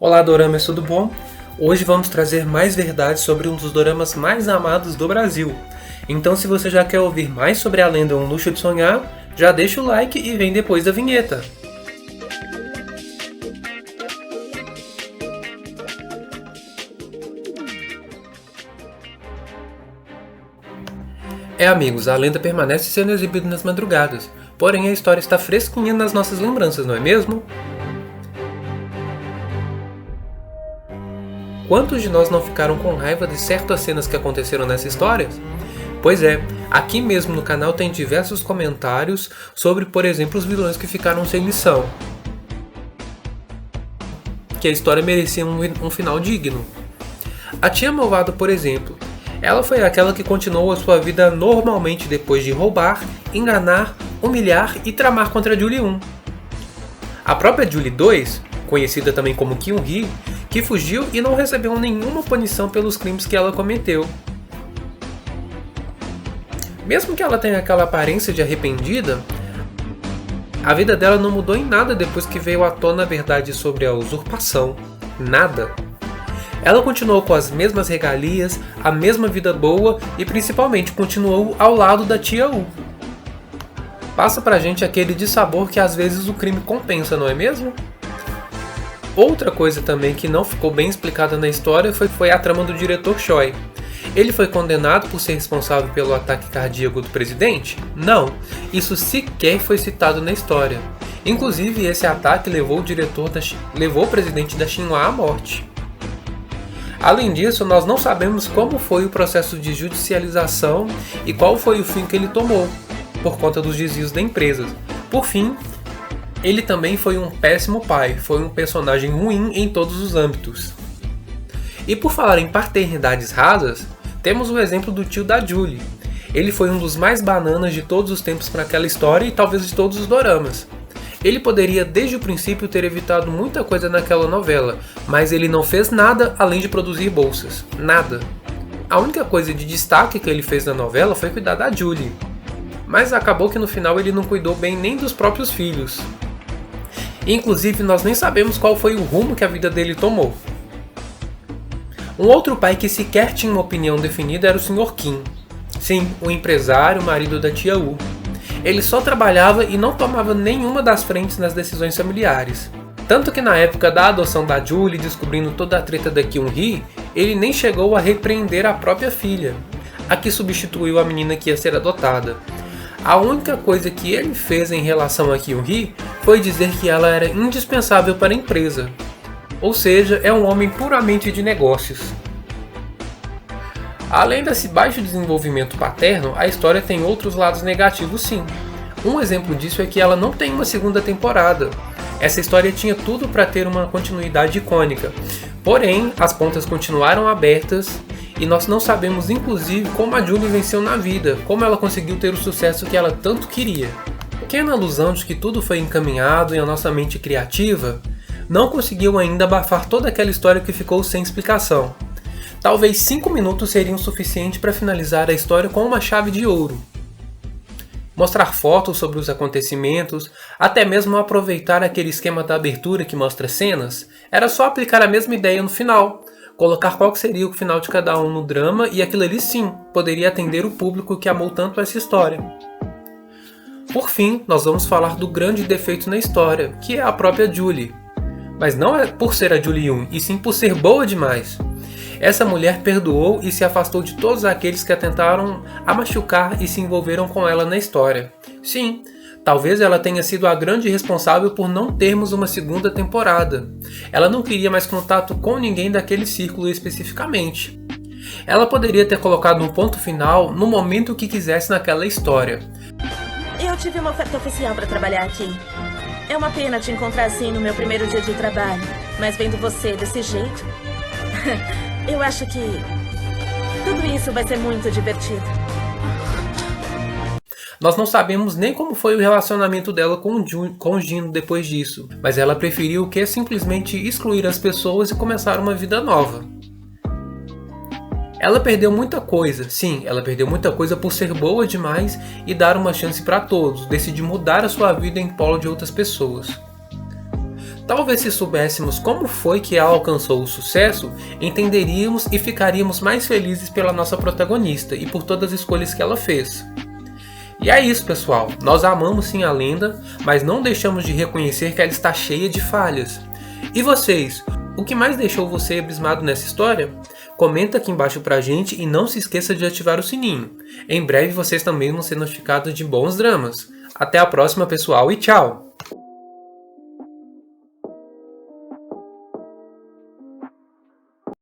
Olá, Doramas, tudo bom? Hoje vamos trazer mais verdades sobre um dos doramas mais amados do Brasil. Então, se você já quer ouvir mais sobre a lenda Um Luxo de Sonhar, já deixa o like e vem depois da vinheta. Amigos, a lenda permanece sendo exibida nas madrugadas, porém a história está fresquinha nas nossas lembranças, não é mesmo? Quantos de nós não ficaram com raiva de certas cenas que aconteceram nessa história? Pois é, aqui mesmo no canal tem diversos comentários sobre, por exemplo, os vilões que ficaram sem lição. Que a história merecia um final digno. A Tia Malvada, por exemplo, ela foi aquela que continuou a sua vida normalmente depois de roubar, enganar, humilhar e tramar contra a Julie 1. A própria Julie 2, conhecida também como Kyun-hee, que fugiu e não recebeu nenhuma punição pelos crimes que ela cometeu. Mesmo que ela tenha aquela aparência de arrependida, a vida dela não mudou em nada depois que veio à tona a verdade sobre a usurpação. Nada. Ela continuou com as mesmas regalias, a mesma vida boa e principalmente continuou ao lado da Tia U. Passa pra gente aquele dissabor que às vezes o crime compensa, não é mesmo? Outra coisa também que não ficou bem explicada na história foi a trama do diretor Choi. Ele foi condenado por ser responsável pelo ataque cardíaco do presidente? Não, isso sequer foi citado na história. Inclusive, esse ataque levou o presidente da Shinhwa à morte. Além disso, nós não sabemos como foi o processo de judicialização e qual foi o fim que ele tomou, por conta dos desvios da empresa. Por fim, ele também foi um péssimo pai, foi um personagem ruim em todos os âmbitos. E por falar em paternidades rasas, temos o exemplo do tio da Julie. Ele foi um dos mais bananas de todos os tempos para aquela história e talvez de todos os doramas. Ele poderia desde o princípio ter evitado muita coisa naquela novela, mas ele não fez nada além de produzir bolsas. Nada. A única coisa de destaque que ele fez na novela foi cuidar da Julie. Mas acabou que no final ele não cuidou bem nem dos próprios filhos. Inclusive, nós nem sabemos qual foi o rumo que a vida dele tomou. Um outro pai que sequer tinha uma opinião definida era o Sr. Kim. Sim, o empresário, marido da Tia U. Ele só trabalhava e não tomava nenhuma das frentes nas decisões familiares. Tanto que na época da adoção da Julie, descobrindo toda a treta da Kyun-hee, ele nem chegou a repreender a própria filha, a que substituiu a menina que ia ser adotada. A única coisa que ele fez em relação a Kyun-hee foi dizer que ela era indispensável para a empresa. Ou seja, é um homem puramente de negócios. Além desse baixo desenvolvimento paterno, a história tem outros lados negativos sim. Um exemplo disso é que ela não tem uma segunda temporada. Essa história tinha tudo para ter uma continuidade icônica. Porém, as pontas continuaram abertas e nós não sabemos inclusive como a Julie venceu na vida, como ela conseguiu ter o sucesso que ela tanto queria. Pequena alusão de que tudo foi encaminhado e a nossa mente criativa não conseguiu ainda abafar toda aquela história que ficou sem explicação. Talvez 5 minutos seriam suficiente para finalizar a história com uma chave de ouro. Mostrar fotos sobre os acontecimentos, até mesmo aproveitar aquele esquema da abertura que mostra cenas, era só aplicar a mesma ideia no final, colocar qual seria o final de cada um no drama e aquilo ali sim poderia atender o público que amou tanto essa história. Por fim, nós vamos falar do grande defeito na história, que é a própria Julie. Mas não é por ser a Julie 1, e sim por ser boa demais. Essa mulher perdoou e se afastou de todos aqueles que a tentaram a machucar e se envolveram com ela na história. Sim, talvez ela tenha sido a grande responsável por não termos uma segunda temporada. Ela não queria mais contato com ninguém daquele círculo especificamente. Ela poderia ter colocado um ponto final no momento que quisesse naquela história. Eu tive uma oferta oficial para trabalhar aqui. É uma pena te encontrar assim no meu primeiro dia de trabalho, mas vendo você desse jeito, eu acho que tudo isso vai ser muito divertido. Nós não sabemos nem como foi o relacionamento dela com o Jin depois disso, mas ela preferiu que simplesmente excluir as pessoas e começar uma vida nova. Ela perdeu muita coisa, sim, ela perdeu muita coisa por ser boa demais e dar uma chance para todos, decidir mudar a sua vida em prol de outras pessoas. Talvez se soubéssemos como foi que ela alcançou o sucesso, entenderíamos e ficaríamos mais felizes pela nossa protagonista e por todas as escolhas que ela fez. E é isso, pessoal. Nós amamos sim a lenda, mas não deixamos de reconhecer que ela está cheia de falhas. E vocês? O que mais deixou você abismado nessa história? Comenta aqui embaixo pra gente e não se esqueça de ativar o sininho. Em breve vocês também vão ser notificados de bons dramas. Até a próxima, pessoal, e tchau!